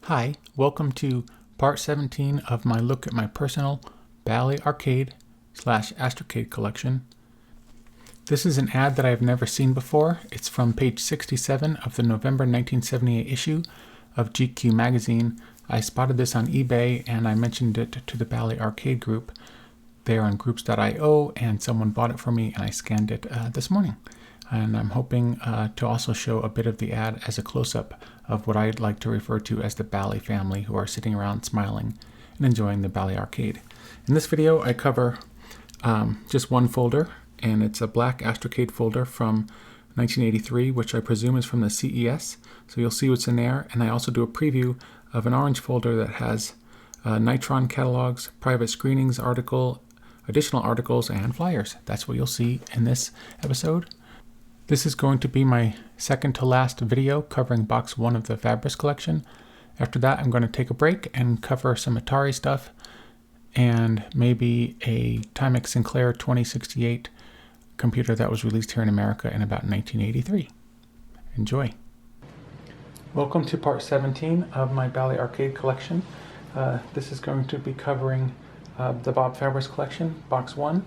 Hi, welcome to part 17 of my look at my personal Bally Arcade / Astrocade collection. This is an ad that I have never seen before. It's from page 67 of the November 1978 issue of GQ magazine. I spotted this on eBay and I mentioned it to the Bally Arcade group. They are on groups.io and someone bought it for me and I scanned it this morning. And I'm hoping to also show a bit of the ad as a close-up of what I'd like to refer to as the Bally family, who are sitting around smiling and enjoying the Bally Arcade. In this video I cover just one folder, and it's a black Astrocade folder from 1983, which I presume is from the CES, so you'll see what's in there. And I also do a preview of an orange folder that has Nitron catalogs, private screenings, additional articles, and flyers. That's what you'll see in this episode. This is going to be my second to last video covering box 1 of the Fabris collection. After that, I'm going to take a break and cover some Atari stuff and maybe a Timex Sinclair 2068 computer that was released here in America in about 1983. Enjoy. Welcome to part 17 of my Bally Arcade collection. This is going to be covering the Bob Fabris Collection, box 1,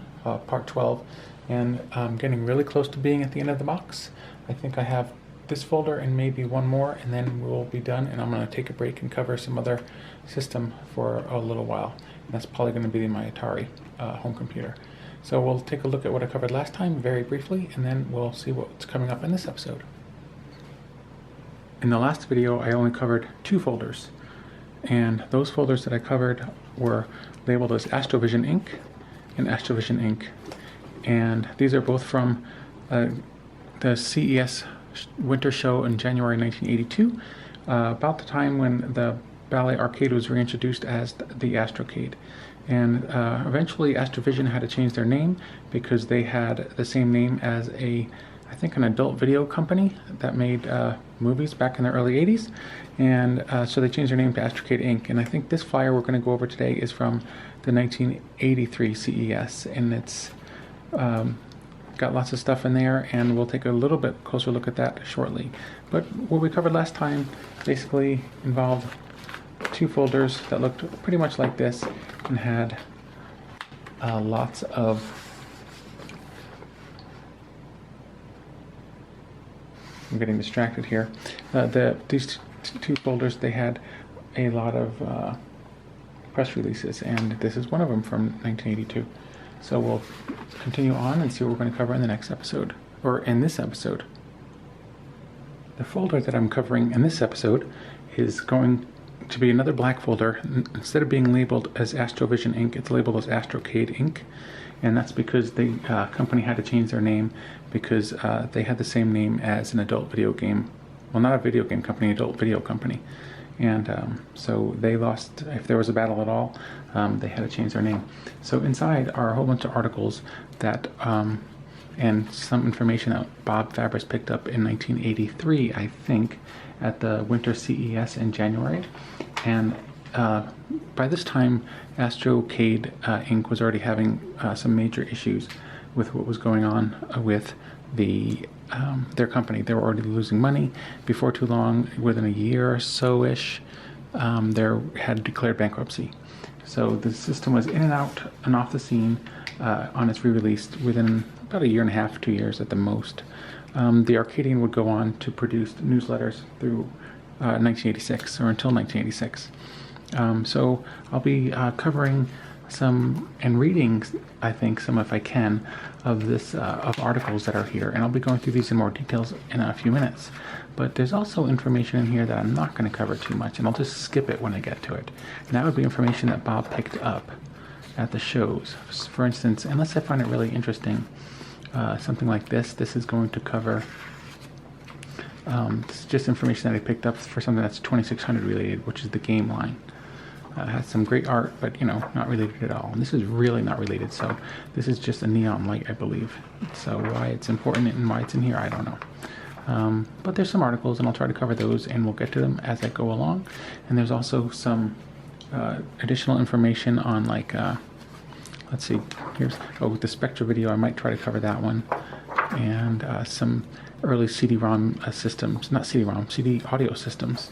part 12. And I'm getting really close to being at the end of the box. I think I have this folder and maybe one more, and then we'll be done. And I'm going to take a break and cover some other system for a little while. And that's probably going to be my Atari home computer. So we'll take a look at what I covered last time very briefly, and then we'll see what's coming up in this episode. In the last video, I only covered 2 folders. And those folders that I covered were labeled as Astrovision Inc. and Astrovision Inc. And these are both from the CES Winter Show in January 1982, about the time when the Bally Arcade was reintroduced as the Astrocade. And eventually Astrovision had to change their name because they had the same name as I think an adult video company that made movies back in the early 80s. And so they changed their name to Astrocade Inc. And I think this flyer we're going to go over today is from the 1983 CES, and it's got lots of stuff in there, and we'll take a little bit closer look at that shortly. But what we covered last time basically involved 2 folders that looked pretty much like this and had lots of I'm getting distracted here. These 2 folders, they had a lot of press releases, and this is one of them from 1982. So we'll continue on and see what we're going to cover in the next episode, or in this episode. The folder that I'm covering in this episode is going to be another black folder. Instead of being labeled as Astrovision Inc., it's labeled as Astrocade Inc., and that's because the company had to change their name because they had the same name as an adult video game, well, not a video game company, adult video company. And so they lost, if there was a battle at all, they had to change their name. So inside are a whole bunch of articles that, and some information that Bob Fabris picked up in 1983, I think, at the Winter CES in January. And by this time, Astrocade Inc. was already having some major issues with what was going on with their company. They were already losing money. Before too long, within a year or so-ish, they had declared bankruptcy. So the system was in and out and off the scene on its re-release within about 1.5 years, 2 years at the most. The Arcadian would go on to produce newsletters through 1986, or until 1986. So I'll be covering some and reading, I think, some, if I can, of this of articles that are here, and I'll be going through these in more details in a few minutes. But there's also information in here that I'm not going to cover too much, and I'll just skip it when I get to it. And that would be information that Bob picked up at the shows. For instance, unless I find it really interesting, something like this is going to cover. This is just information that I picked up for something that's 2600 related, which is the game line. It has some great art, but not related at all. And this is really not related, so this is just a neon light, I believe. So why it's important and why it's in here, I don't know. But there's some articles, and I'll try to cover those, and we'll get to them as I go along. And there's also some additional information on, like, let's see, here's the Spectra video. I might try to cover that one, and some early CD-ROM systems, not CD-ROM, CD audio systems.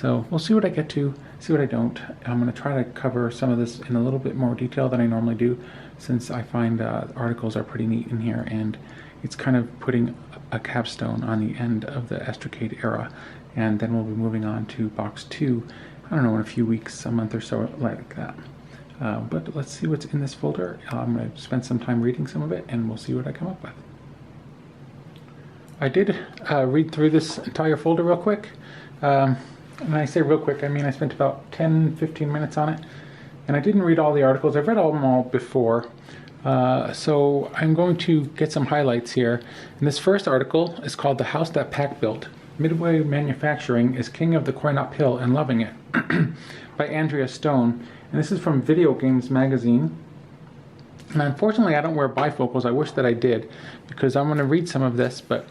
So we'll see what I get to, see what I don't. I'm going to try to cover some of this in a little bit more detail than I normally do, since I find articles are pretty neat in here, and it's kind of putting a capstone on the end of the Astrocade era. And then we'll be moving on to box 2, I don't know, in a few weeks, a month or so like that. But let's see what's in this folder. I'm going to spend some time reading some of it, and we'll see what I come up with. I did read through this entire folder real quick. And when I say real quick, I mean I spent about 10-15 minutes on it. And I didn't read all the articles. I've read them all before. So I'm going to get some highlights here. And this first article is called "The House That Pac Built. Midway Manufacturing is King of the Coin Up Hill and Loving It" by Andrea Stone. And this is from Video Games Magazine. And unfortunately I don't wear bifocals. I wish that I did, because I'm going to read some of this, but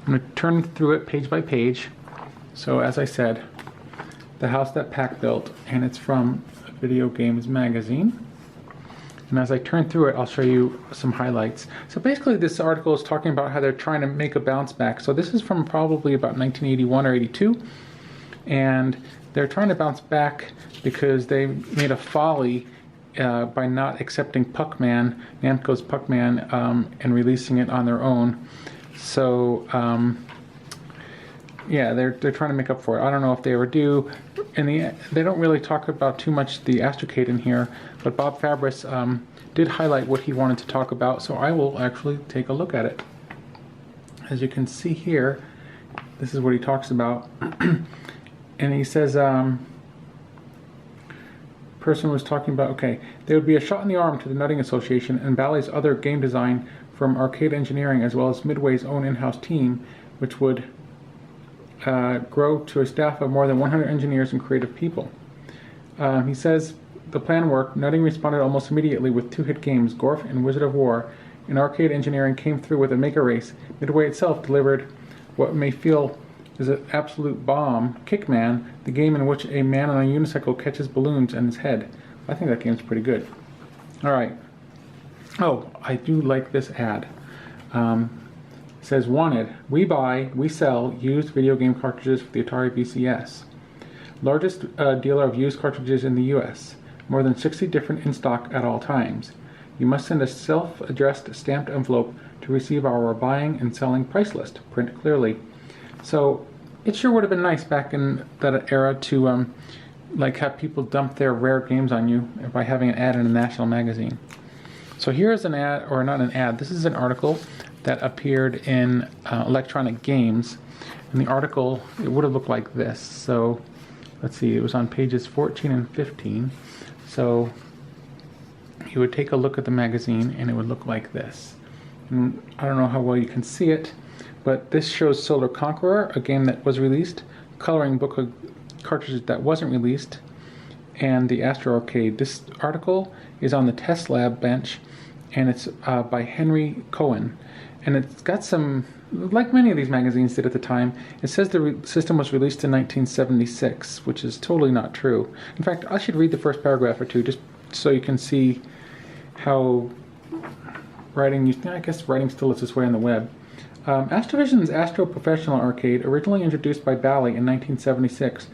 I'm going to turn through it page by page. So as I said, "The House That Pac Built," and it's from Video Games Magazine. And as I turn through it, I'll show you some highlights. So basically this article is talking about how they're trying to make a bounce back. So this is from probably about 1981 or 82. And they're trying to bounce back because they made a folly by not accepting Puckman, Namco's Puckman, and releasing it on their own. So yeah, they're trying to make up for it. I don't know if they ever do. They don't really talk about too much the Astrocade in here, but Bob Fabris did highlight what he wanted to talk about, so I will actually take a look at it. As you can see here, this is what he talks about. And he says, person was talking about, okay, there would be a shot in the arm to the Nutting Association and Bally's other game design from Arcade Engineering, as well as Midway's own in-house team, which would grow to a staff of more than 100 engineers and creative people. He says the plan worked. Nutting responded almost immediately with 2 hit games, Gorf and Wizard of War, and Arcade Engineering came through with a maker race. Midway itself delivered what may feel is an absolute bomb, Kickman, the game in which a man on a unicycle catches balloons in his head. I think that game's pretty good. Alright. Oh, I do like this ad. It says, "Wanted, we buy, we sell used video game cartridges for the Atari VCS. Largest dealer of used cartridges in the US. More than 60 different in stock at all times. You must send a self-addressed stamped envelope to receive our buying and selling price list. Print clearly." So it sure would have been nice back in that era to like have people dump their rare games on you by having an ad in a national magazine. So here's an ad, or not an ad, this is an article that appeared in Electronic Games. And the article, it would have looked like this. So let's see, it was on pages 14 and 15. So you would take a look at the magazine and it would look like this. And I don't know how well you can see it, but this shows Solar Conqueror, a game that was released, coloring book of cartridges that wasn't released, and the Astrocade. This article is on the test lab bench, and it's by Henry Cohen. And it's got some, like many of these magazines did at the time, it says the system was released in 1976, which is totally not true. In fact, I should read the first paragraph or two just so you can see how writing, I guess writing still is this way on the web. Astrovision's Astro Professional Arcade, originally introduced by Bally in 1976,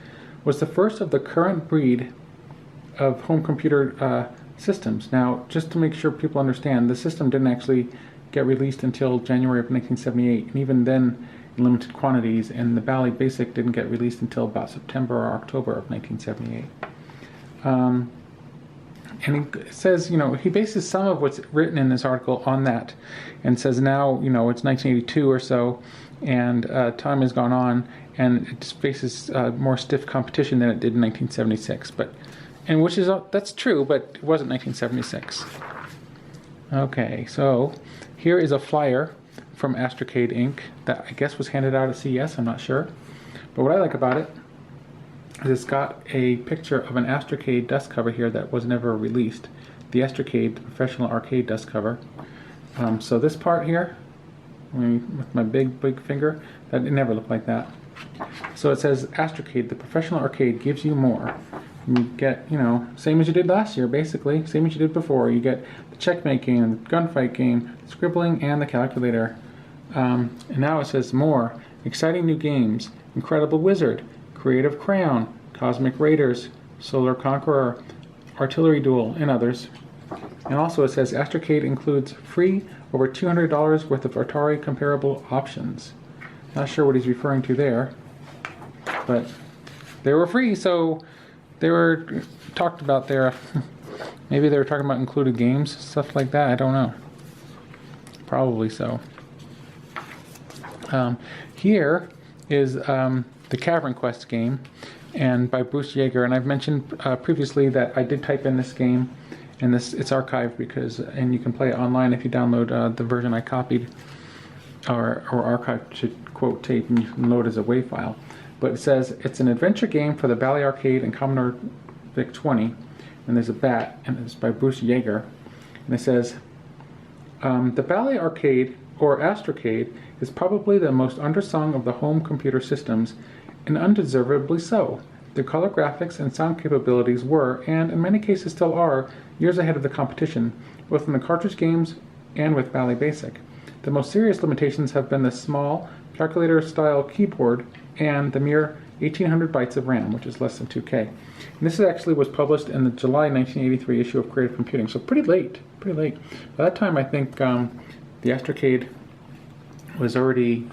was the first of the current breed of home computer systems. Now, just to make sure people understand, the system didn't actually get released until January of 1978, and even then in limited quantities, and the Bally Basic didn't get released until about September or October of 1978. And he says, he bases some of what's written in this article on that, and says now, it's 1982 or so, and time has gone on, and it just faces more stiff competition than it did in 1976. And that's true, but it wasn't 1976. Okay, so here is a flyer from Astrocade Inc. that I guess was handed out at CES, I'm not sure. But what I like about it is it's got a picture of an Astrocade dust cover here that was never released. The Astrocade, the professional arcade dust cover. So this part here, with my big finger, that it never looked like that. So it says Astrocade, the professional arcade, gives you more. You get, same as you did last year, basically, same as you did before. You get the checkmate game, the gunfight game, scribbling, and the calculator. And now it says more. Exciting new games, Incredible Wizard, Creative Crayon, Cosmic Raiders, Solar Conqueror, Artillery Duel, and others. And also it says Astrocade includes free over $200 worth of Atari comparable options. Not sure what he's referring to there, but they were free, so they were talked about there. Maybe they were talking about included games, stuff like that. I don't know. Probably so. Here is the Cavern Quest game, and by Bruce Yeager. And I've mentioned previously that I did type in this game, and it's archived and you can play it online if you download the version I copied or archived to quote tape, and you can load it as a WAV file. But it says it's an adventure game for the Bally Arcade and Commodore VIC-20, and there's a bat, and it's by Bruce Yeager, and it says the Bally Arcade, or Astrocade, is probably the most undersung of the home computer systems, and undeservedly so. The color graphics and sound capabilities were, and in many cases still are, years ahead of the competition, both in the cartridge games and with Bally Basic. The most serious limitations have been the small, calculator-style keyboard and the mere 1800 bytes of RAM, which is less than 2K. And this actually was published in the July 1983 issue of Creative Computing, so pretty late. By that time, I think the Astrocade was already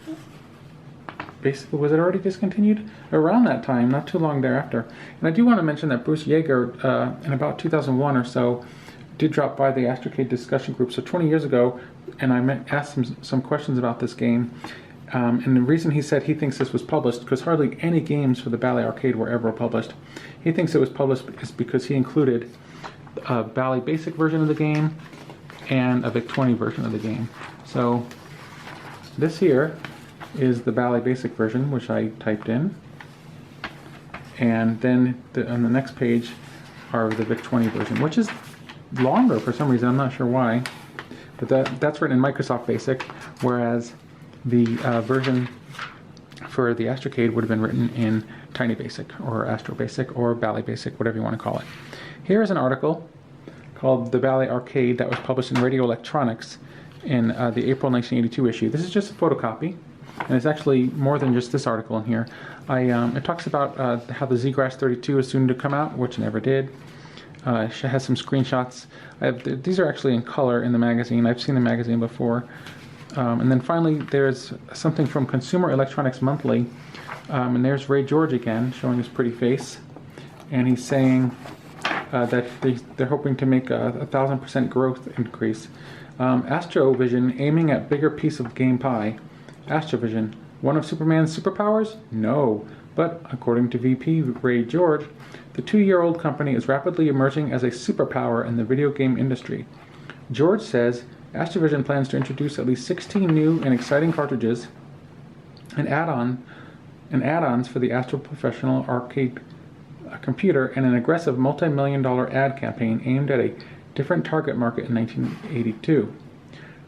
already discontinued? Around that time, not too long thereafter. And I do want to mention that Bruce Yeager, in about 2001 or so, did drop by the Astrocade discussion group, so 20 years ago, and I asked him some questions about this game. And the reason he said he thinks this was published, because hardly any games for the Bally Arcade were ever published, he thinks it was published is because he included a Bally Basic version of the game and a VIC-20 version of the game. So this here is the Bally Basic version, which I typed in, and then on the next page are the VIC-20 version, which is longer for some reason. I'm not sure why, but that's written in Microsoft Basic, whereas the version for the Astrocade would have been written in Tiny Basic or Astro Basic or Bally Basic, whatever you want to call it. Here is an article called The Bally Arcade that was published in Radio Electronics in the April 1982 issue. This is just a photocopy, and it's actually more than just this article in here. It talks about how the ZGrass 32 is soon to come out, which it never did. It has some screenshots. These are actually in color in the magazine. I've seen the magazine before. And then finally, there's something from Consumer Electronics Monthly, and there's Ray George again, showing his pretty face, and he's saying that they're hoping to make a 1,000% growth increase. Astrovision aiming at bigger piece of game pie. Astrovision, one of Superman's superpowers? No, but according to VP Ray George, the 2-year-old company is rapidly emerging as a superpower in the video game industry. George says Astrovision plans to introduce at least 16 new and exciting cartridges and add-ons for the Astro Professional Arcade computer, and an aggressive multi-million-dollar ad campaign aimed at a different target market in 1982.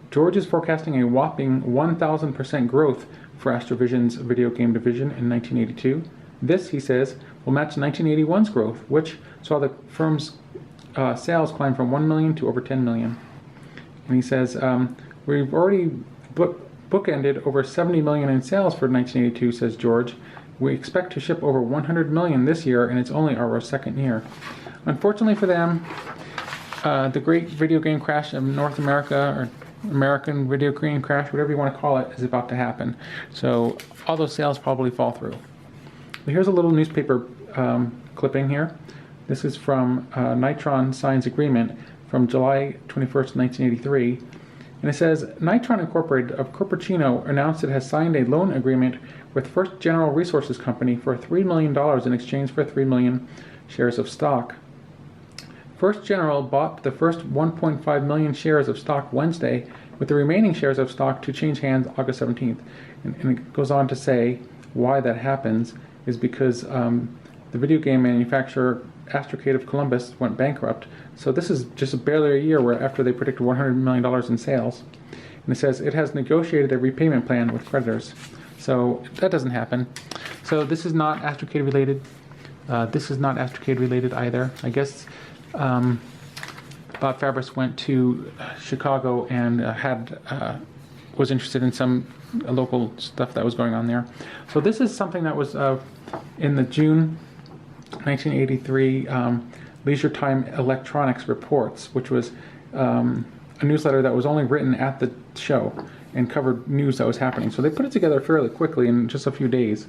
George is forecasting a whopping 1,000% growth for Astrovision's video game division in 1982. This, he says, will match 1981's growth, which saw the firm's sales climb from 1 million to over 10 million. And he says, we've already bookended over 70 million in sales for 1982, says George. We expect to ship over 100 million this year, and it's only our second year. Unfortunately for them, the great video game crash of North America, or American video game crash, whatever you want to call it, is about to happen. So all those sales probably fall through. But here's a little newspaper clipping here. This is from Nitron signs agreement from July 21st, 1983. And it says, Nitron Incorporated of Cupertino announced it has signed a loan agreement with First General Resources Company for $3 million in exchange for 3 million shares of stock. First General bought the first 1.5 million shares of stock Wednesday, with the remaining shares of stock to change hands August 17th. And it goes on to say why that happens is because the video game manufacturer Astrocade of Columbus went bankrupt. So this is just barely a year after they predicted $100 million in sales. And it says it has negotiated a repayment plan with creditors. So that doesn't happen. So this is not Astrocade related. This is not Astrocade related either. I guess Bob Fabris went to Chicago and was interested in some local stuff that was going on there. So this is something that was in the June 1983 Leisure Time Electronics Reports, which was a newsletter that was only written at the show and covered news that was happening. So they put it together fairly quickly in just a few days.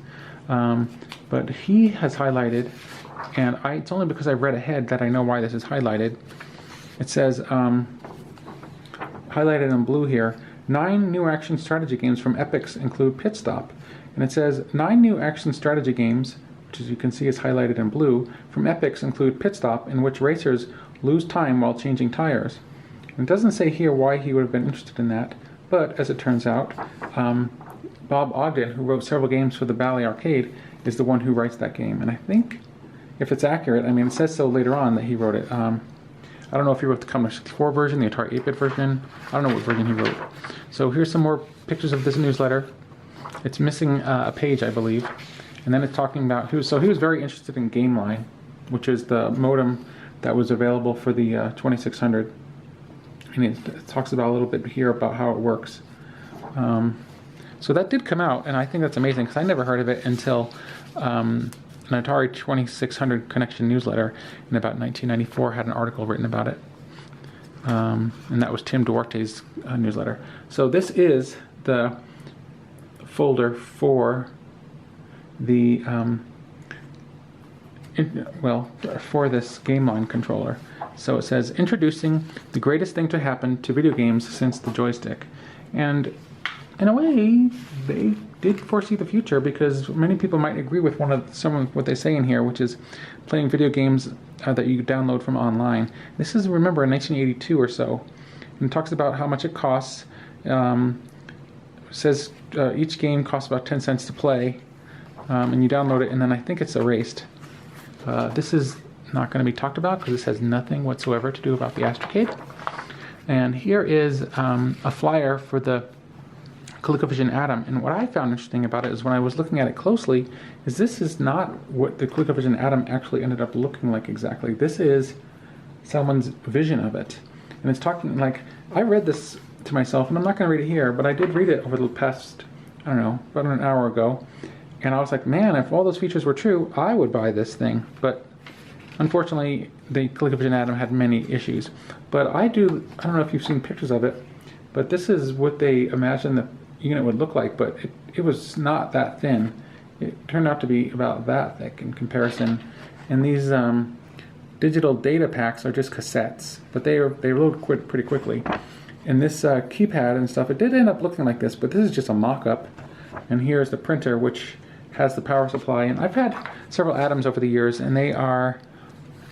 But he has highlighted, and it's only because I read ahead that I know why this is highlighted. It says, highlighted in blue here, 9 new action strategy games from Epix include Pit Stop. And it says 9 new action strategy games, which as you can see is highlighted in blue, from Epix include Pit Stop, in which racers lose time while changing tires. And it doesn't say here why he would have been interested in that, but as it turns out, Bob Ogden, who wrote several games for the Bally Arcade, is the one who writes that game. And I think, if it's accurate, I mean, it says so later on that he wrote it. I don't know if he wrote the Commodore 64 version, the Atari 8-bit version. I don't know what version he wrote. So here's some more pictures of this newsletter. It's missing a page, I believe. And then it's talking about, he was very interested in GameLine, which is the modem that was available for the 2600. And it talks about a little bit here about how it works. So that did come out, and I think that's amazing, because I never heard of it until an Atari 2600 Connection newsletter in about 1994 had an article written about it. And that was Tim Duarte's newsletter. So this is the folder for the, for this GameLine controller. So it says, introducing the greatest thing to happen to video games since the joystick. And in a way, they did foresee the future, because many people might agree with some of what they say in here, which is playing video games that you download from online. This is, remember, in 1982 or so. And it talks about how much it costs. It says each game costs about 10 cents to play, and you download it, and then I think it's erased. This is not going to be talked about because this has nothing whatsoever to do about the Astrocade. And here is a flyer for the ColecoVision Atom, and what I found interesting about it is when I was looking at it closely, is this is not what the ColecoVision Atom actually ended up looking like exactly. This is someone's vision of it, and it's talking like, I read this to myself, and I'm not going to read it here, but I did read it over the past, I don't know, about an hour ago, and I was like, man, if all those features were true, I would buy this thing. But unfortunately, the ColecoVision Atom had many issues. But I don't know if you've seen pictures of it, but this is what they imagined the unit would look like, but it was not that thin. It turned out to be about that thick in comparison. And these digital data packs are just cassettes, but they load pretty quickly. And this keypad and stuff, it did end up looking like this, but this is just a mock-up. And here's the printer, which has the power supply. And I've had several Atoms over the years, and they're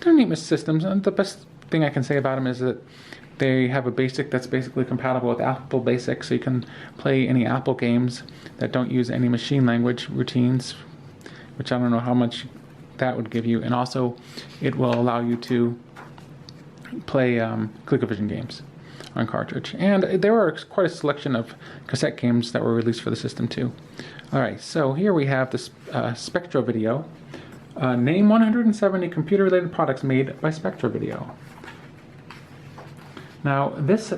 neat systems. And the best thing I can say about them is that they have a BASIC that's basically compatible with Apple BASIC, so you can play any Apple games that don't use any machine language routines, which I don't know how much that would give you. And also, it will allow you to play ColecoVision games on cartridge. And there are quite a selection of cassette games that were released for the system too. Alright, so here we have this Spectra video. Name 170 computer-related products made by Spectra Video. Now, this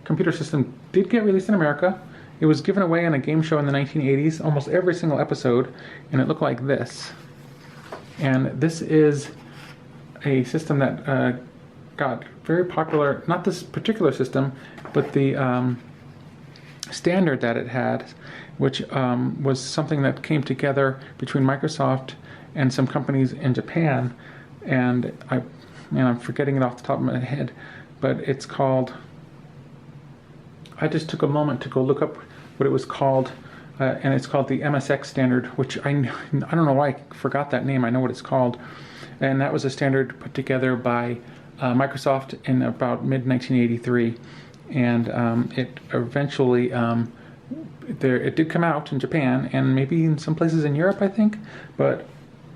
computer system did get released in America. It was given away on a game show in the 1980s, almost every single episode, and it looked like this. And this is a system that got very popular, not this particular system, but the standard that it had, which was something that came together between Microsoft and some companies in Japan. And I'm forgetting it off the top of my head, but it's called, I just took a moment to go look up what it was called, and it's called the MSX standard, which I don't know why I forgot that name. I know what it's called. And that was a standard put together by Microsoft in about mid-1983, and it eventually, it did come out in Japan, and maybe in some places in Europe, I think, but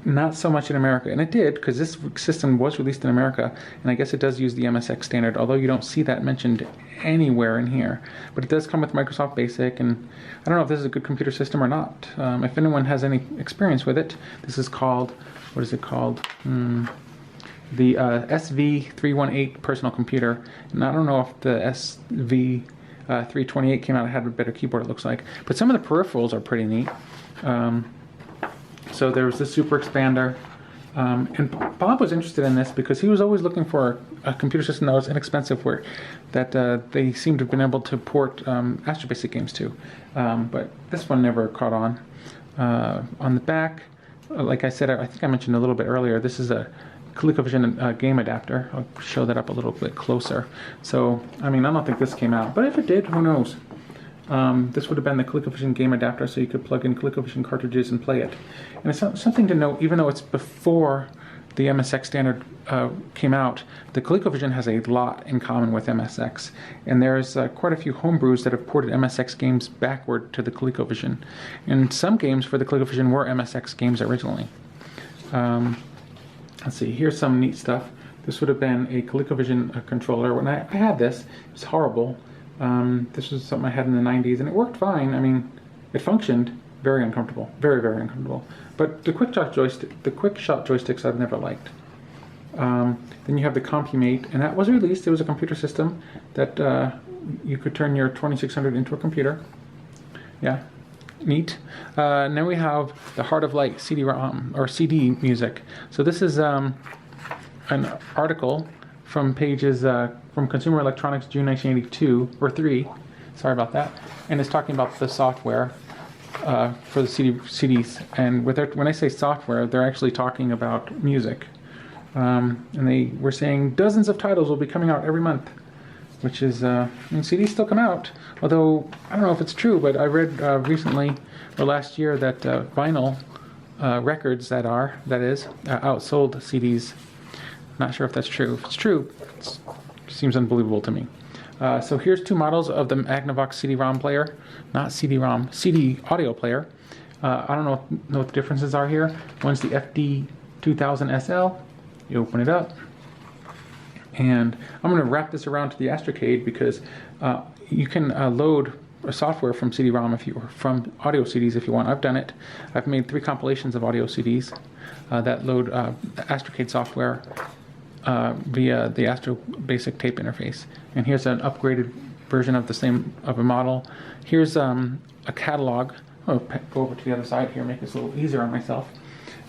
not so much in America. And it did, because this system was released in America, and I guess it does use the MSX standard, although you don't see that mentioned anywhere in here. But it does come with Microsoft Basic, and I don't know if this is a good computer system or not. If anyone has any experience with it, this is called, what is it called? The SV318 personal computer. And I don't know if the SV328 came out, it had a better keyboard, it looks like. But some of the peripherals are pretty neat. So there was this super expander, And Bob was interested in this because he was always looking for a computer system that was inexpensive, where that they seemed to have been able to port Astrobasic games to. But this one never caught on. On the back, like I said, I think I mentioned a little bit earlier, this is a ColecoVision game adapter. I'll show that up a little bit closer. So, I mean, I don't think this came out, but if it did, who knows? This would have been the ColecoVision game adapter, so you could plug in ColecoVision cartridges and play it. And it's something to note, even though it's before the MSX standard came out, the ColecoVision has a lot in common with MSX. And there's quite a few homebrews that have ported MSX games backward to the ColecoVision. And some games for the ColecoVision were MSX games originally. Let's see, here's some neat stuff. This would have been a ColecoVision controller. When I had this, it was horrible. This was something I had in the 90s, and it worked fine. I mean, it functioned. Very uncomfortable. Very, very uncomfortable. But the quick shot joysticks I've never liked. Then you have the CompuMate, and that was released. It was a computer system that you could turn your 2600 into a computer. Yeah, neat. And then we have the Heart of Light CD-ROM, or CD music. So this is an article from pages from Consumer Electronics, June 1982, or 3, sorry about that, and it's talking about the software for the CDs. And when I say software, they're actually talking about music. And they were saying dozens of titles will be coming out every month, which is, I mean, CDs still come out, although I don't know if it's true, but I read recently, or last year, that vinyl records outsold CDs. Not sure if that's true. If it's true, it seems unbelievable to me. So here's two models of the Magnavox CD-ROM player, not CD-ROM, CD audio player. I don't know what the differences are here. One's the FD2000SL. You open it up, and I'm going to wrap this around to the Astrocade because you can load software from CD-ROM from audio CDs if you want. I've done it. I've made 3 compilations of audio CDs that load Astrocade software via the Astrobasic tape interface. And here's an upgraded version of a model. Here's a catalog. I'll go over to the other side here, make this a little easier on myself.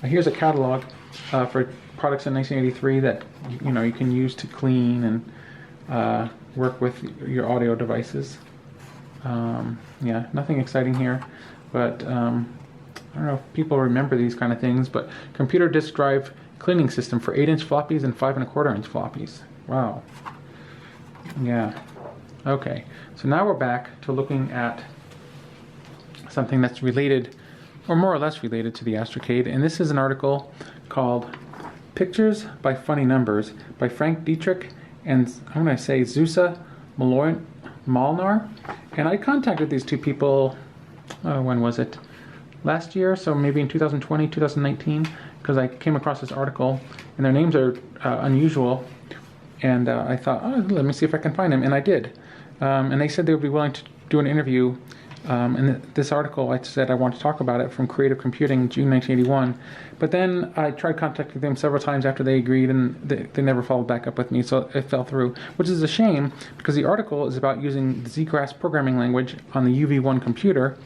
Here's a catalog for products in 1983 that you can use to clean and work with your audio devices. Yeah, nothing exciting here, but I don't know if people remember these kind of things, but computer disk drive cleaning system for 8-inch floppies and 5 1/4-inch floppies. Wow. Yeah. Okay. So now we're back to looking at something that's related, or more or less related, to the Astrocade, and this is an article called "Pictures by Funny Numbers" by Frank Dietrich and I'm going to say Zusa Molnar. And I contacted these two people. When was it? Last year, so maybe in 2020, 2019, because I came across this article, and their names are unusual, and I thought, let me see if I can find them, and I did. And they said they would be willing to do an interview, and this article, I said I want to talk about it, from Creative Computing, June 1981, but then I tried contacting them several times after they agreed, and they never followed back up with me, so it fell through, which is a shame, because the article is about using the ZGRAS programming language on the UV1 computer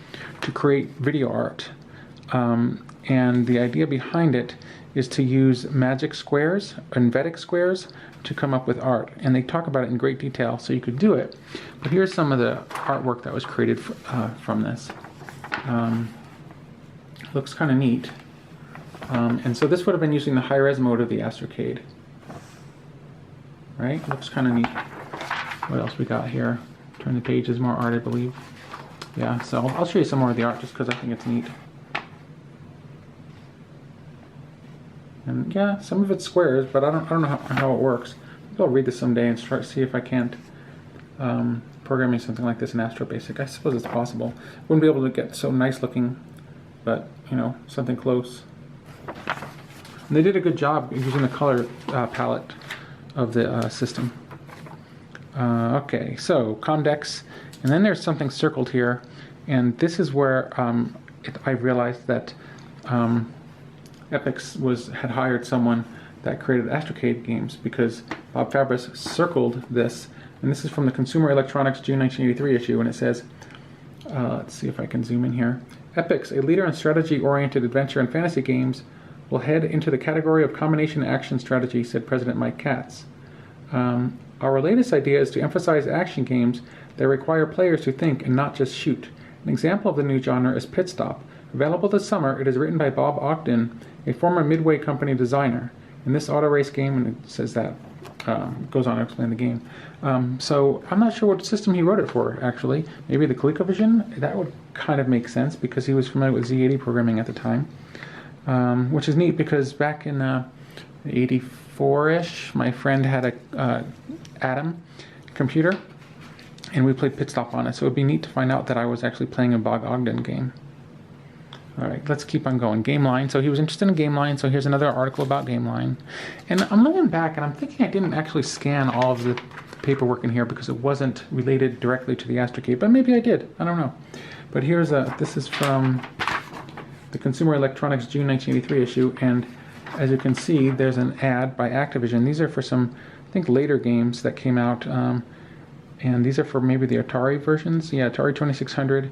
to create video art. And the idea behind it is to use magic squares and Vedic squares to come up with art. And they talk about it in great detail, so you could do it. But here's some of the artwork that was created from this. Looks kind of neat. And so this would have been using the high-res mode of the Astrocade. Right? Looks kind of neat. What else we got here? Turn the pages, more art, I believe. Yeah, so I'll show you some more of the art just because I think it's neat. And yeah, some of it's squares, but I don't know how it works. Maybe I'll read this someday and try to see if I can't programming something like this in Astrobasic. I suppose it's possible. Wouldn't be able to get so nice looking, but something close. And they did a good job using the color palette of the system. Okay, so Comdex, and then there's something circled here, and this is where I realized that Epix had hired someone that created Astrocade games, because Bob Fabris circled this, and this is from the Consumer Electronics June 1983 issue, and it says, let's see if I can zoom in here, Epix, a leader in strategy-oriented adventure and fantasy games, will head into the category of combination action strategy, said President Mike Katz. Our latest idea is to emphasize action games that require players to think and not just shoot. An example of the new genre is Pit Stop. Available this summer, it is written by Bob Ogden, a former Midway Company designer. In this auto race game, and it says that, goes on to explain the game. So I'm not sure what system he wrote it for, actually. Maybe the ColecoVision? That would kind of make sense because he was familiar with Z80 programming at the time. Which is neat because back in 84-ish, my friend had a Atom computer, and we played Pit Stop on it. So it would be neat to find out that I was actually playing a Bob Ogden game. All right, let's keep on going. GameLine. So he was interested in GameLine, so here's another article about GameLine. And I'm looking back, and I'm thinking I didn't actually scan all of the paperwork in here because it wasn't related directly to the Astrocade, but maybe I did. I don't know. But here's this is from the Consumer Electronics June 1983 issue, and as you can see, there's an ad by Activision. These are for some, I think, later games that came out, and these are for maybe the Atari versions. Yeah, Atari 2600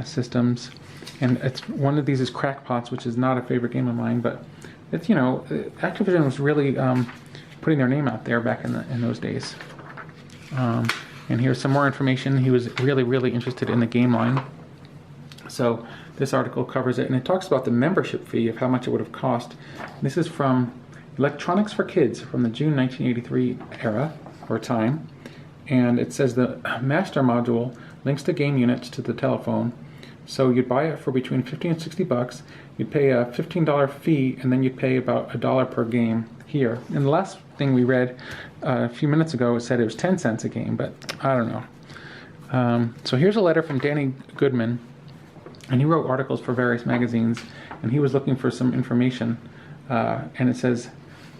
systems. And one of these is Crackpots, which is not a favorite game of mine, but it's, Activision was really putting their name out there back in those days. And here's some more information. He was really, really interested in the GameLine. So this article covers it, and it talks about the membership fee of how much it would have cost. This is from Electronics for Kids from the June 1983 era, or time. And it says the master module links the game units to the telephone. So you'd buy it for between $50 and $60. You'd pay a $15 fee, and then you'd pay about $1 per game here. And the last thing we read a few minutes ago said it was 10 cents a game, but I don't know. So here's a letter from Danny Goodman, and he wrote articles for various magazines, and he was looking for some information. And it says,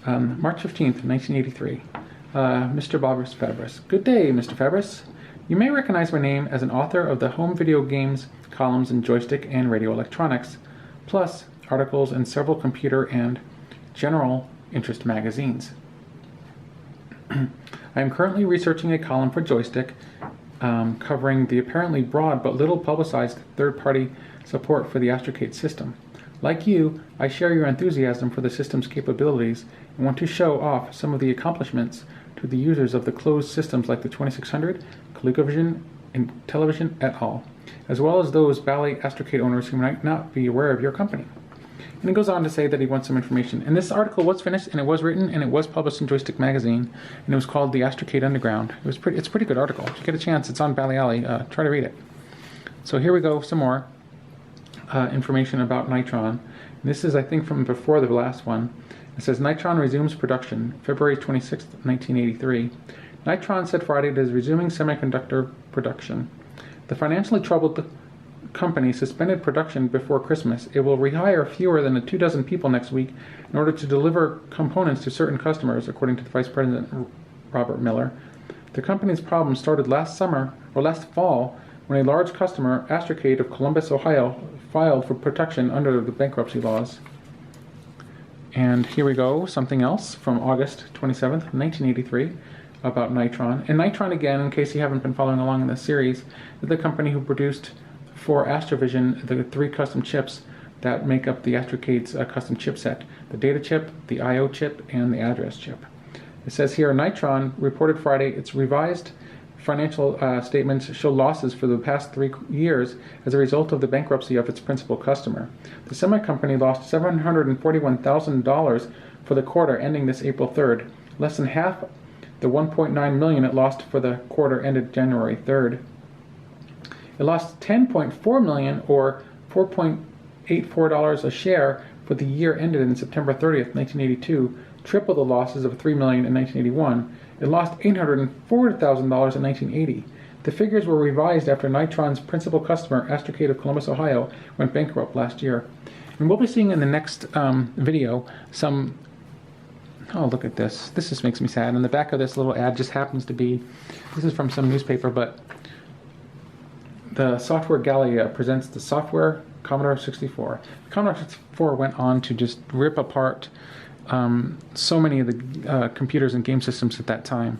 March 15th, 1983. Mr. Bob Fabris. Good day, Mr. Fabris. You may recognize my name as an author of the home video games columns in Joystick and Radio Electronics, plus articles in several computer and general interest magazines. I am currently researching a column for Joystick covering the apparently broad but little publicized third-party support for the Astrocade system. Like you, I share your enthusiasm for the system's capabilities and want to show off some of the accomplishments to the users of the closed systems like the 2600, ColecoVision, and Television et al., as well as those Bally Arcade owners who might not be aware of your company. And it goes on to say that he wants some information. And this article was finished, and it was written, and it was published in Joystick Magazine, and it was called The Astrocade Underground. It's a pretty good article. If you get a chance, it's on Bally Alley. Try to read it. So here we go, some more information about Nitron. And this is, I think, from before the last one. It says, Nitron resumes production, February 26, 1983. Nitron said Friday it is resuming semiconductor production. The financially troubled company suspended production before Christmas. It will rehire fewer than 24 people next week in order to deliver components to certain customers, according to the Vice President Robert Miller. The company's problem started last fall, when a large customer, Astrocade of Columbus, Ohio, filed for protection under the bankruptcy laws. And here we go, something else from August 27th, 1983, about Nitron. And Nitron, again, in case you haven't been following along in this series, is the company who produced for Astrovision the 3 custom chips that make up the Astrocade's custom chipset: the data chip, the I/O chip, and the address chip. It says here, Nitron reported Friday its revised financial statements show losses for the past 3 years as a result of the bankruptcy of its principal customer. The semi-company lost $741,000 for the quarter ending this April 3rd, less than half the $1.9 million it lost for the quarter ended January 3rd. It lost $10.4 million, or $4.84 a share, for the year ended in September 30th, 1982, triple the losses of $3 million in 1981. It lost $804,000 in 1980. The figures were revised after Nitron's principal customer, Astrocade of Columbus, Ohio, went bankrupt last year. And we'll be seeing in the next video some... Oh, look at this. This just makes me sad. And the back of this little ad just happens to be... This is from some newspaper, but... The Software Gallia presents the Software Commodore 64. The Commodore 64 went on to just rip apart so many of the computers and game systems at that time.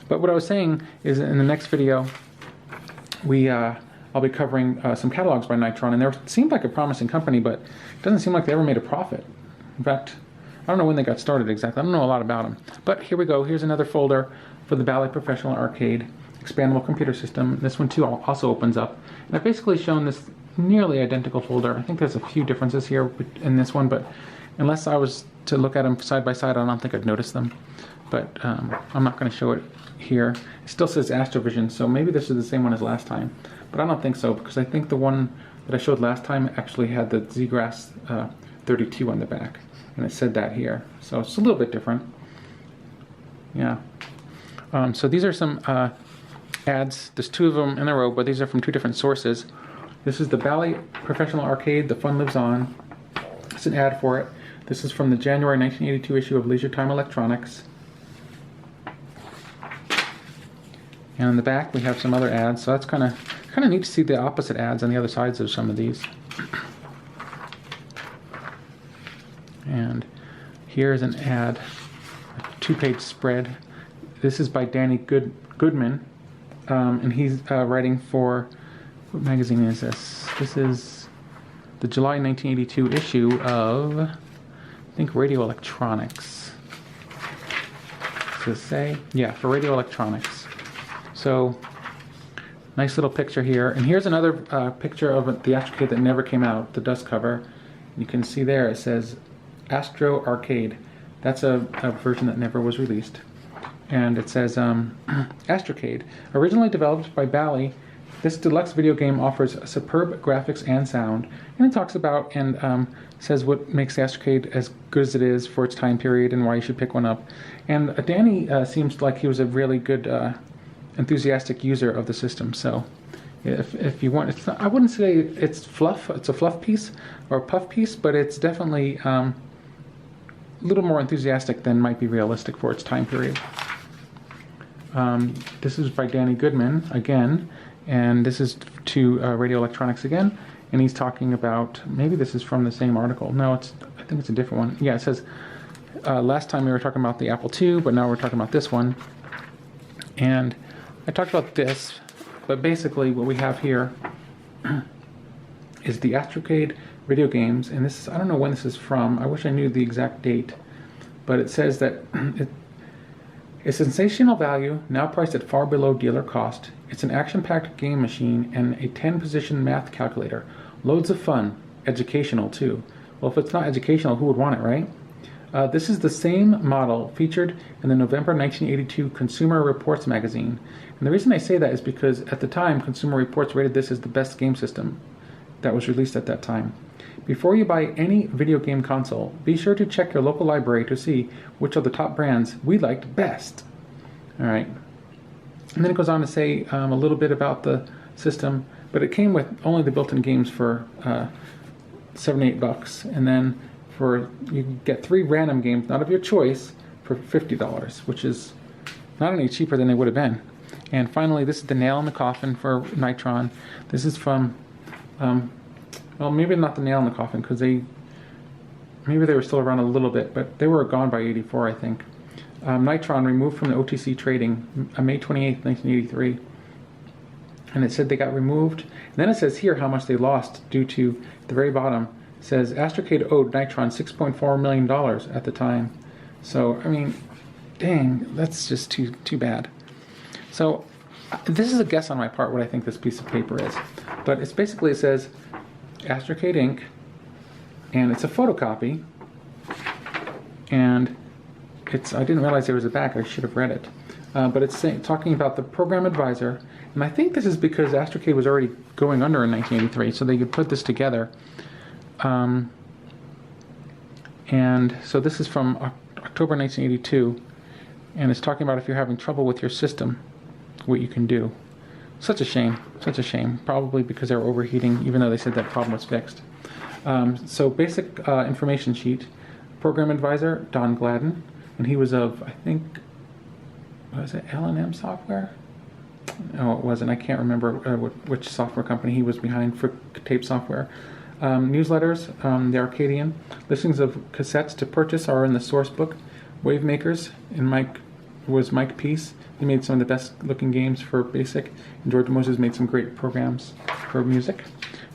But what I was saying is, in the next video, I'll be covering some catalogs by Nitron, and they seemed like a promising company, but it doesn't seem like they ever made a profit. In fact, I don't know when they got started exactly. I don't know a lot about them. But here we go. Here's another folder for the Bally Professional Arcade expandable computer system. This one too also opens up. And I've basically shown this nearly identical folder. I think there's a few differences here in this one, but unless I was to look at them side by side, I don't think I'd notice them. But I'm not going to show it here. It still says Astrovision, so maybe this is the same one as last time. But I don't think so, because I think the one that I showed last time actually had the Z-Grass 32 on the back. And it said that here. So it's a little bit different. Yeah. So these are some ads. There's two of them in a row, but these are from two different sources. This is the Bally Professional Arcade, The Fun Lives On. It's an ad for it. This is from the January 1982 issue of Leisure Time Electronics. And on the back we have some other ads, so that's kind of neat to see the opposite ads on the other sides of some of these. And here's an ad, a two-page spread. This is by Danny Goodman, and he's writing for, what magazine is this? This is the July 1982 issue of, I think, Radio Electronics. Does it say? Yeah, for Radio Electronics. So, nice little picture here. And here's another picture of the Astrocade that never came out, the dust cover. You can see there it says Astro Arcade. That's a version that never was released. And it says Astrocade. Originally developed by Bally, this deluxe video game offers superb graphics and sound. And it talks about and says what makes the Astrocade as good as it is for its time period and why you should pick one up. And Danny seems like he was a really good enthusiastic user of the system. So if you want, it's not, I wouldn't say it's fluff. It's a fluff piece or a puff piece, but it's definitely a little more enthusiastic than might be realistic for its time period. This is by Danny Goodman again, and this is to Radio Electronics again, and he's talking about, maybe this is from the same article. No, I think it's a different one. Yeah, it says last time we were talking about the Apple II, but now we're talking about this one. And I talked about this, but basically what we have here is the Astrocade video games, and this is, I don't know when this is from. I wish I knew the exact date, but it says that a sensational value, now priced at far below dealer cost. It's an action-packed game machine and a 10-position math calculator. Loads of fun, educational too. Well, if it's not educational, who would want it, right? This is the same model featured in the November 1982 Consumer Reports magazine. And the reason I say that is because at the time, Consumer Reports rated this as the best game system that was released at that time. Before you buy any video game console, be sure to check your local library to see which of the top brands we liked best. All right. And then it goes on to say a little bit about the system, but it came with only the built-in games for $7 or $8, and then you get 3 random games, not of your choice, for $50, which is not any cheaper than they would have been. And finally, this is the nail in the coffin for Nitron. This is from, well, maybe not the nail in the coffin, because maybe they were still around a little bit, but they were gone by '84, I think. Nitron removed from the OTC trading May 28th, 1983. And it said they got removed. And then it says here how much they lost due to, at the very bottom, it says Astrocade owed Nitron $6.4 million at the time. So, I mean, dang, that's just too bad. So, this is a guess on my part what I think this piece of paper is. But it's basically, it says Astrocade Inc., and it's a photocopy, and I didn't realize there was a back. I should have read it. But it's talking about the program advisor, and I think this is because Astrocade was already going under in 1983, so they could put this together. And so this is from October 1982, and it's talking about if you're having trouble with your system, what you can do. Such a shame, probably because they were overheating, even though they said that problem was fixed. So basic information sheet, program advisor, Don Gladden, and he was of, I think, was it L&M Software? No, it wasn't. I can't remember which software company he was behind for tape software. Newsletters, the Arcadian. Listings of cassettes to purchase are in the source book. Wave Makers, and Mike Peace. He made some of the best looking games for BASIC. And George Moses made some great programs for music.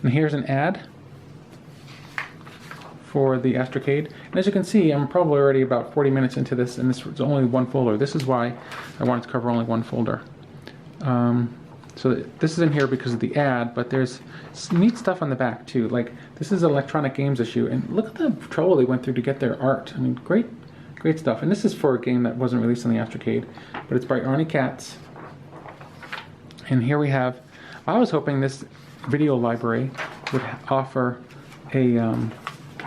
And here's an ad for the Astrocade. And as you can see, I'm probably already about 40 minutes into this, and this is only one folder. This is why I wanted to cover only one folder. So this is in here because of the ad, but there's some neat stuff on the back too. Like, this is an electronic games issue, and look at the trouble they went through to get their art. I mean, great stuff. And this is for a game that wasn't released on the Astrocade, but it's by Arnie Katz. And here we have, I was hoping this video library would offer a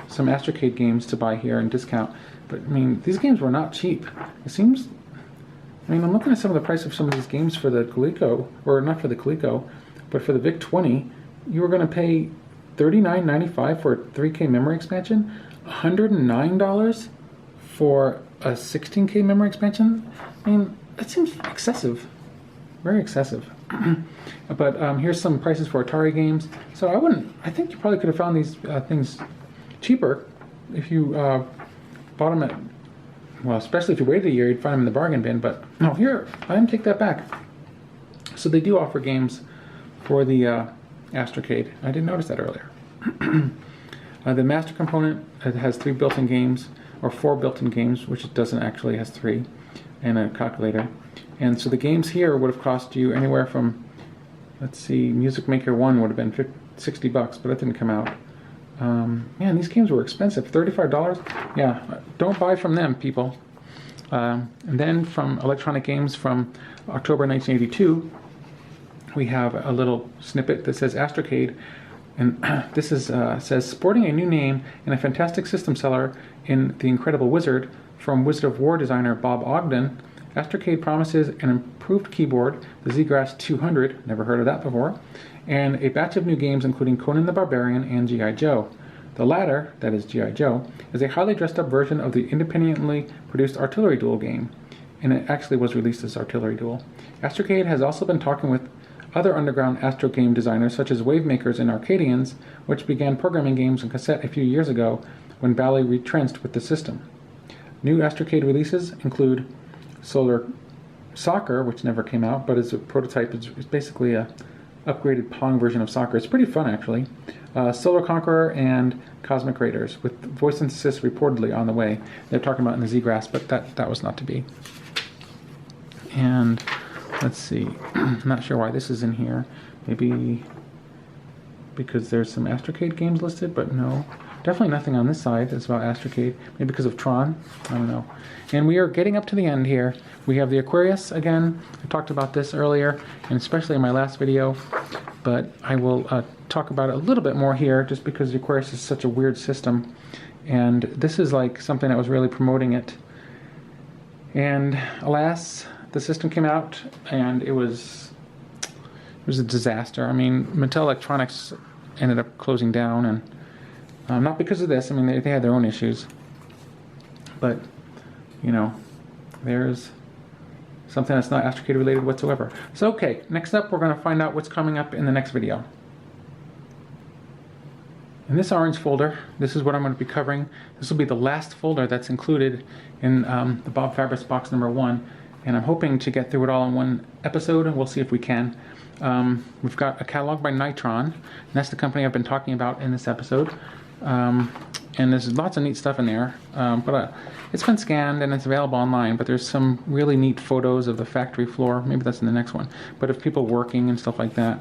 some Astrocade games to buy here and discount, but I mean, these games were not cheap. It seems, I mean, I'm looking at some of the price of some of these games for the Coleco, or not for the Coleco, but for the VIC-20, you were going to pay $39.95 for a 3K memory expansion, $109 for a 16K memory expansion. I mean, that seems excessive, very excessive. But here's some prices for Atari games. So I think you probably could have found these things cheaper if you bought them at, well, especially if you waited a year, you'd find them in the bargain bin. But no, here, I didn't take that back. So they do offer games for the Astrocade. I didn't notice that earlier. The master component has 3 built-in games, or 4 built-in games, which it doesn't actually, has 3, and a calculator. And so the games here would have cost you anywhere from, let's see, Music Maker 1 would have been $60, but that didn't come out. Man, these games were expensive. $35? Yeah, don't buy from them, people. And then from Electronic Games from October 1982, we have a little snippet that says Astrocade. And this is says, sporting a new name and a fantastic system seller in The Incredible Wizard from Wizard of War designer Bob Ogden, Astrocade promises an improved keyboard, the Z-Grass 200, never heard of that before, and a batch of new games including Conan the Barbarian and G.I. Joe. The latter, that is G.I. Joe, is a highly dressed up version of the independently produced Artillery Duel game, and it actually was released as Artillery Duel. Astrocade has also been talking with other underground Astro game designers such as Wavemakers and Arcadians, which began programming games on cassette a few years ago when Bally retrenched with the system. New Astrocade releases include Solar Soccer, which never came out, but is a prototype. It's basically a upgraded Pong version of soccer. It's pretty fun, actually. Solar Conqueror and Cosmic Raiders, with voice synthesis reportedly on the way. They're talking about in the Z-Grass, but that was not to be. And let's see. I'm not sure why this is in here. Maybe because there's some Astrocade games listed, but no. Definitely nothing on this side that's about Astrocade. Maybe because of Tron. I don't know. And we are getting up to the end here. We have the Aquarius again. I talked about this earlier, and especially in my last video. But I will talk about it a little bit more here, just because the Aquarius is such a weird system. And this is like something that was really promoting it. And alas, the system came out, and it was a disaster. I mean, Mattel Electronics ended up closing down, and not because of this. I mean, they had their own issues. But, you know, there's something that's not Astrocade related whatsoever. So, okay, next up we're going to find out what's coming up in the next video. In this orange folder, this is what I'm going to be covering. This will be the last folder that's included in the Bob Fabris box number 1. And I'm hoping to get through it all in one episode, and we'll see if we can. We've got a catalog by Nitron, and that's the company I've been talking about in this episode. And there's lots of neat stuff in there, but it's been scanned and it's available online, but there's some really neat photos of the factory floor. Maybe that's in the next one, but of people working and stuff like that.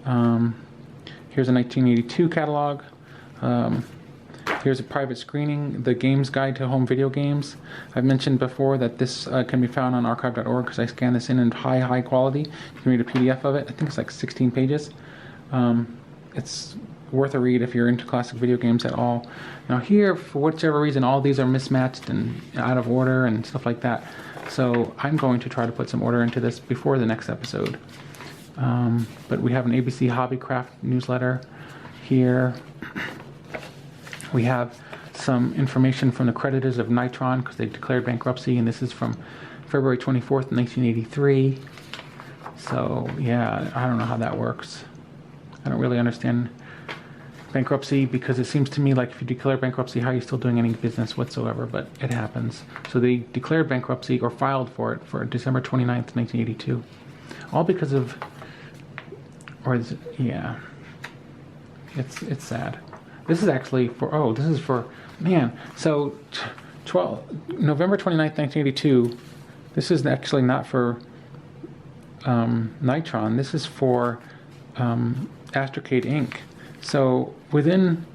Here's a 1982 catalog. Here's a private screening, the Games Guide to Home Video Games. I've mentioned before that this can be found on archive.org because I scanned this in high quality. You can read a PDF of it. I think it's like 16 pages. It's worth a read if you're into classic video games at all. Now here, for whichever reason, all these are mismatched and out of order and stuff like that. So I'm going to try to put some order into this before the next episode. But we have an ABC Hobbycraft newsletter here. We have some information from the creditors of Nitron because they declared bankruptcy, and this is from February 24th, 1983. So yeah, I don't know how that works. I don't really understand bankruptcy because it seems to me like if you declare bankruptcy, how are you still doing any business whatsoever? But it happens. So they declared bankruptcy or filed for it for December 29th, 1982. All because of, or is it, yeah, it's sad. this is actually for, oh, this is for, man, so November 29th, 1982, this is actually not for Nitron, this is for Astrocade Inc. So within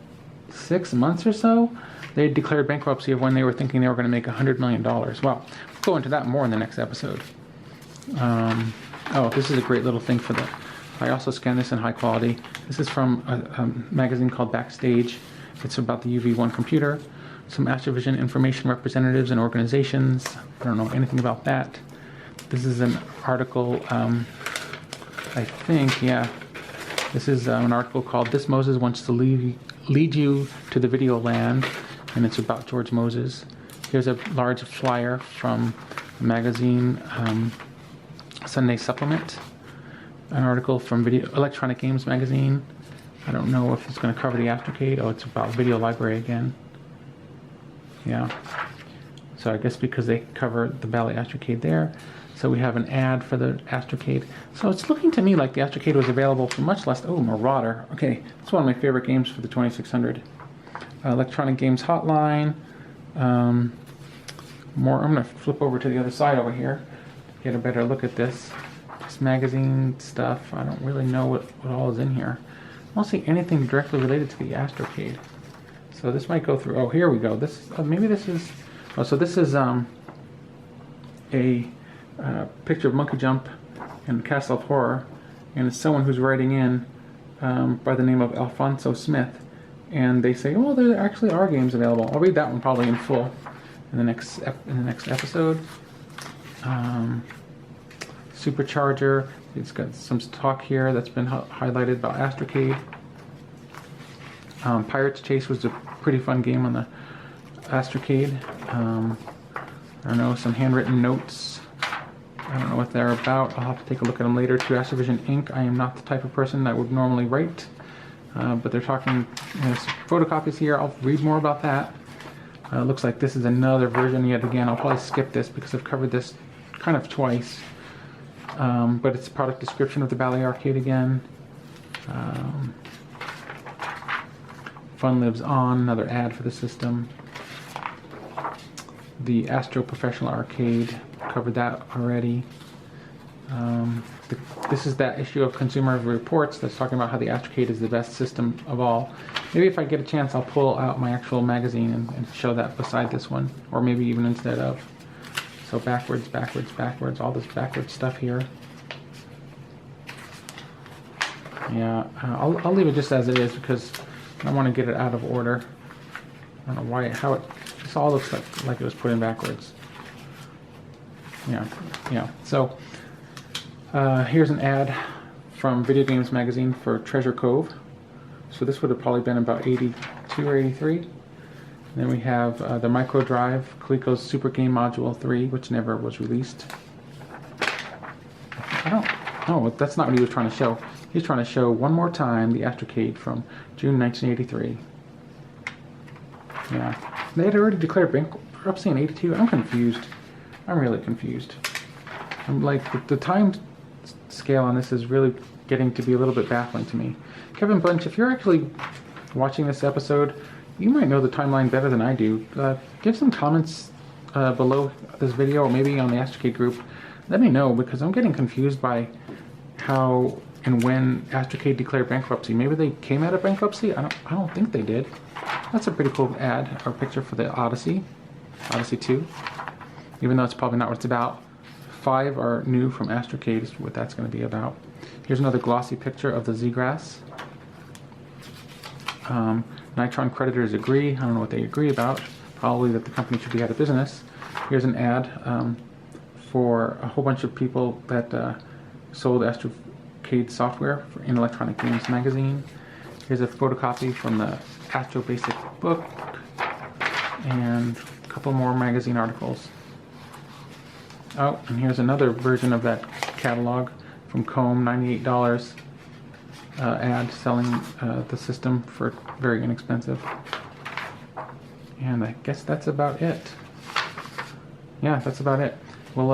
6 months or so, they declared bankruptcy of when they were thinking they were going to make $100 million. Well, we'll go into that more in the next episode. Oh, this is a great little thing for the... I also scanned this in high quality. This is from a magazine called Backstage. It's about the UV1 computer. Some Astrovision information representatives and organizations. I don't know anything about that. This is an article, I think, yeah. This is an article called This Moses Wants to Lead You to the Video Land, and it's about George Moses. Here's a large flyer from a magazine, Sunday Supplement. An article from Electronic Games Magazine. I don't know if it's going to cover the Astrocade. Oh, it's about Video Library again. Yeah. So I guess because they cover the Bally Arcade there. So we have an ad for the Astrocade. So it's looking to me like the Astrocade was available for much less... Oh, Marauder. Okay, it's one of my favorite games for the 2600. Electronic Games Hotline. More. I'm going to flip over to the other side over here. Get a better look at this. This magazine stuff. I don't really know what all is in here. I don't see anything directly related to the Astrocade. So this might go through... Oh, here we go. This maybe this is... Oh, so this is a picture of Monkey Jump and Castle of Horror, and it's someone who's writing in by the name of Alfonso Smith, and they say, "Oh, there actually are games available." I'll read that one probably in full in the next episode. Supercharger. It's got some talk here that's been highlighted about Astrocade. Pirates Chase was a pretty fun game on the Astrocade. I don't know, some handwritten notes. I don't know what they're about. I'll have to take a look at them later. To Astrovision Inc. I am not the type of person that would normally write, but they're talking, there's photocopies here. I'll read more about that. Looks like this is another version yet again. I'll probably skip this because I've covered this kind of twice. But it's a product description of the Bally Arcade again. Fun Lives On, another ad for the system. The Astro Professional Arcade, covered that already. This is that issue of Consumer Reports that's talking about how the Astrocade is the best system of all. Maybe if I get a chance, I'll pull out my actual magazine and show that beside this one, or maybe even instead of. So backwards, backwards, backwards, all this backwards stuff here. Yeah, I'll leave it just as it is because I don't want to get it out of order. I don't know why, this all looks like it was put in backwards. Yeah. So here's an ad from Video Games Magazine for Treasure Cove. So this would have probably been about 82 or 83. And then we have the Micro Drive, Coleco's Super Game Module 3, which never was released. Oh, that's not what he was trying to show. He's trying to show one more time the Astrocade from June 1983. Yeah. They had already declared bankruptcy in 82. I'm confused. I'm really confused. I'm like, the time scale on this is really getting to be a little bit baffling to me. Kevin Bunch, if you're actually watching this episode, you might know the timeline better than I do. Give some comments below this video, or maybe on the Astrocade group. Let me know, because I'm getting confused by how and when Astrocade declared bankruptcy. Maybe they came out of bankruptcy? I don't think they did. That's a pretty cool ad or picture for the Odyssey 2. Even though it's probably not what it's about. 5 are new from Astrocade is what that's going to be about. Here's another glossy picture of the Seagrass. Nitron creditors agree. I don't know what they agree about. Probably that the company should be out of business. Here's an ad for a whole bunch of people that sold Astrocade software in Electronic Games Magazine. Here's a photocopy from the Astro Basic book, and a couple more magazine articles. Oh, and here's another version of that catalog from Comb, $98 ad selling the system for very inexpensive. And I guess that's about it. Yeah, that's about it. We'll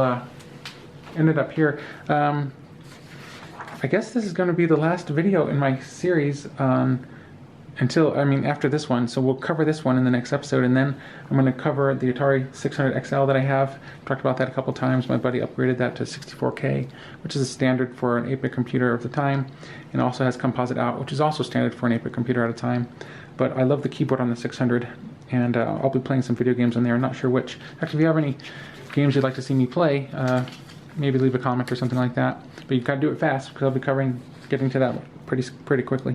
end it up here. I guess this is going to be the last video in my series on after this one. So we'll cover this one in the next episode, and then I'm going to cover the Atari 600 XL that I have. Talked about that a couple times. My buddy upgraded that to 64K, which is a standard for an 8-bit computer of the time, and also has composite out, which is also standard for an 8-bit computer at a time. But I love the keyboard on the 600, and I'll be playing some video games on there. I'm not sure which. Actually, if you have any games you'd like to see me play, maybe leave a comment or something like that. But you've got to do it fast, because I'll be getting to that pretty quickly.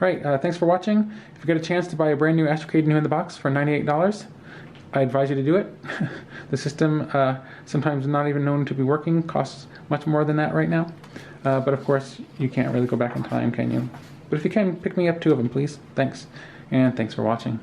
All right, thanks for watching. If you get a chance to buy a brand new Astrocade new in the box for $98, I advise you to do it. The system, sometimes not even known to be working, costs much more than that right now. But of course, you can't really go back in time, can you? But if you can, pick me up 2 of them, please. Thanks. And thanks for watching.